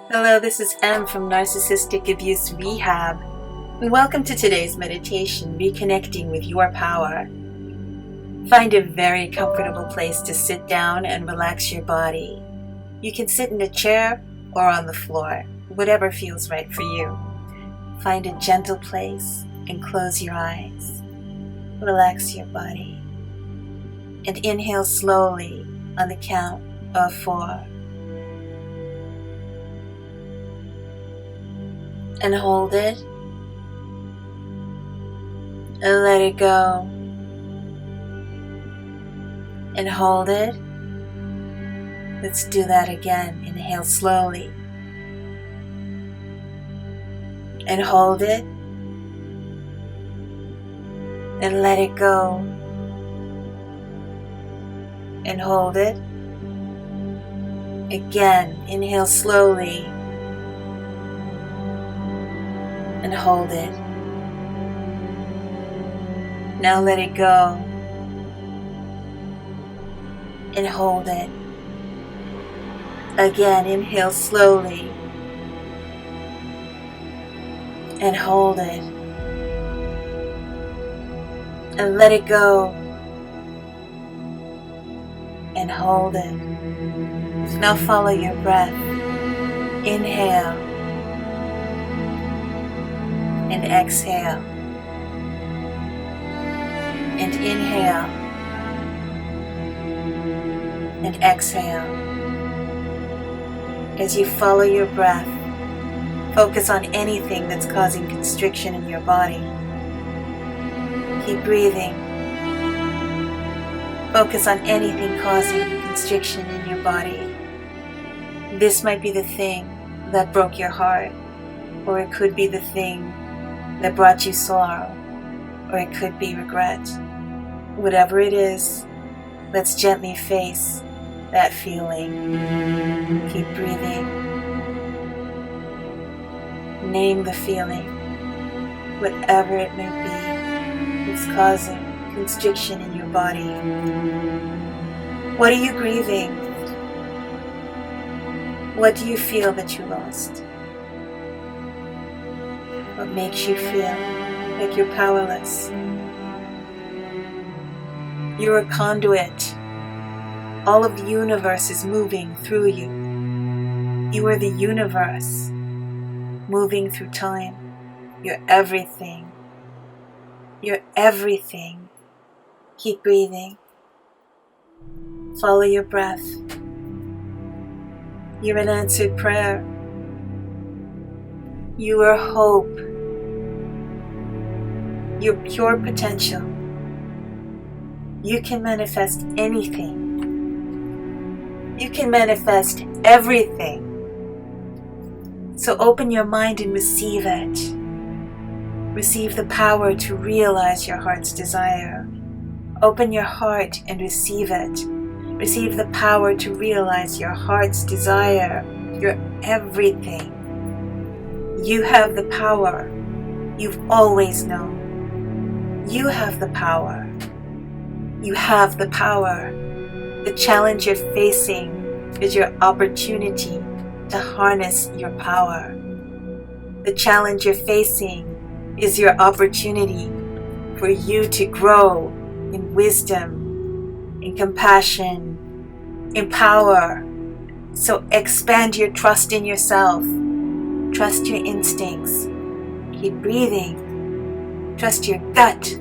Hello, this is Em from Narcissistic Abuse Rehab, and welcome to today's meditation, Reconnecting with Your Power. Find a very comfortable place to sit down and relax your body. You can sit in a chair or on the floor, whatever feels right for you. Find a gentle place and close your eyes. Relax your body. And inhale slowly on the count of 4. And hold it, and let it go, and hold it. Let's do that again. Inhale slowly, and hold it, and let it go, and hold it. Again, inhale slowly, and hold it. Now let it go and hold it. Again, inhale slowly and hold it. And let it go and hold it. Now follow your breath. Inhale and exhale, and inhale, and exhale. As you follow your breath, focus on anything that's causing constriction in your body. Keep breathing. Focus on anything causing constriction in your body. This might be the thing that broke your heart, or it could be the thing that brought you sorrow, or it could be regret. Whatever it is, let's gently face that feeling. Keep breathing. Name the feeling, whatever it may be, that's causing constriction in your body. What are you grieving? What do you feel that you lost? What makes you feel like you're powerless? You're a conduit. All of the universe is moving through you. You are the universe moving through time. You're everything. You're everything. Keep breathing. Follow your breath. You're an answered prayer. You are hope. Your pure potential. You can manifest anything. You can manifest everything. So open your mind and receive it. Receive the power to realize your heart's desire. Open your heart and receive it. Receive the power to realize your heart's desire. You're everything. You have the power. You've always known. You have the power. You have the power. The challenge you're facing is your opportunity to harness your power. The challenge you're facing is your opportunity for you to grow in wisdom, in compassion, in power. So expand your trust in yourself. Trust your instincts. Keep breathing. Trust your gut.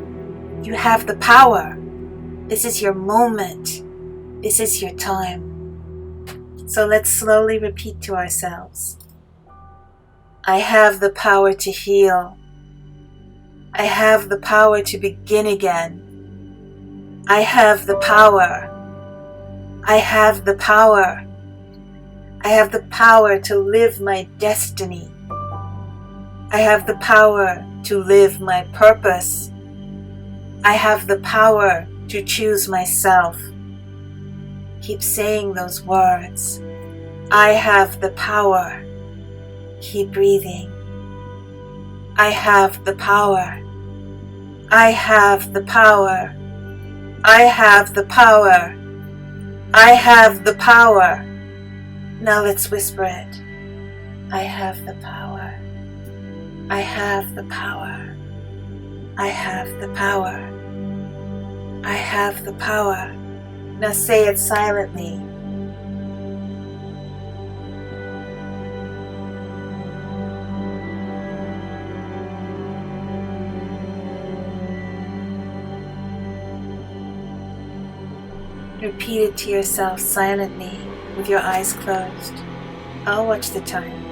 You have the power. This is your moment. This is your time. So let's slowly repeat to ourselves. I have the power to heal. I have the power to begin again. I have the power. I have the power. I have the power to live my destiny. I have the power to live my purpose. I have the power to choose myself. Keep saying those words. I have the power. Keep breathing. I have the power. I have the power. I have the power. I have the power. Now let's whisper it. I have the power. I have the power. I have the power. I have the power. Now say it silently. Repeat it to yourself silently with your eyes closed. I'll watch the time.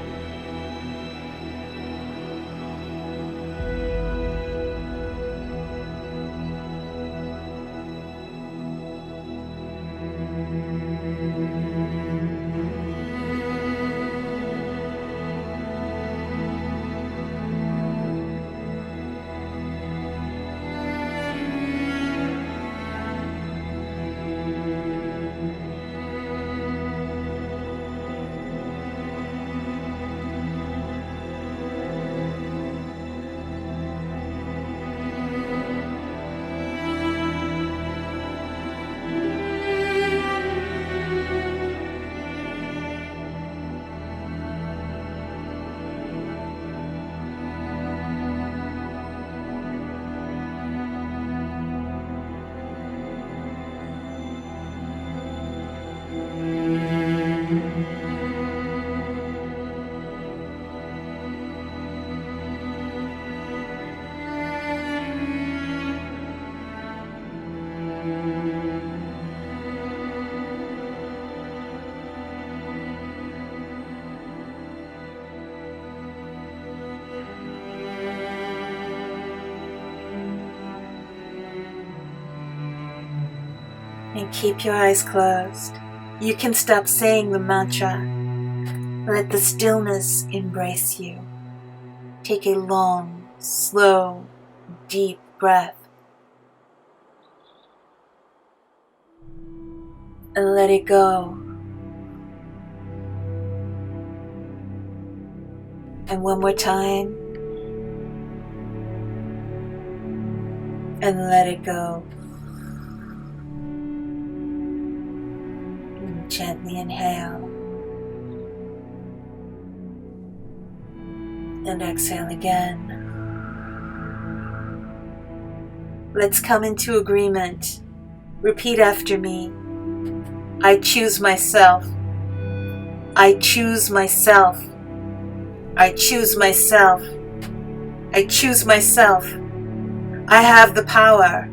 And keep your eyes closed. You can stop saying the mantra. Let the stillness embrace you. Take a long, slow, deep breath. And let it go. And one more time. And let it go. And gently inhale. And exhale again. Let's come into agreement. Repeat after me. I choose myself. I choose myself. I choose myself. I choose myself. I have the power.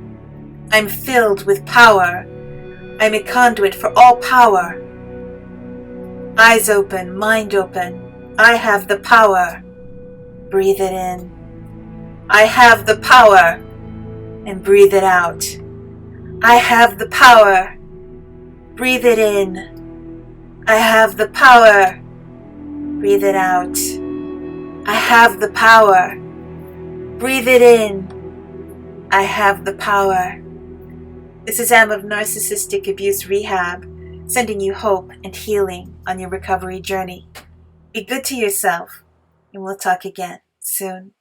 I'm filled with power. I'm a conduit for all power. Eyes open, mind open. I have the power. Breathe it in. I have the power. And breathe it out. I have the power. Breathe it in. I have the power. Breathe it out. I have the power. Breathe it in. I have the power. This is Am of Narcissistic Abuse Rehab, sending you hope and healing on your recovery journey. Be good to yourself, and we'll talk again soon.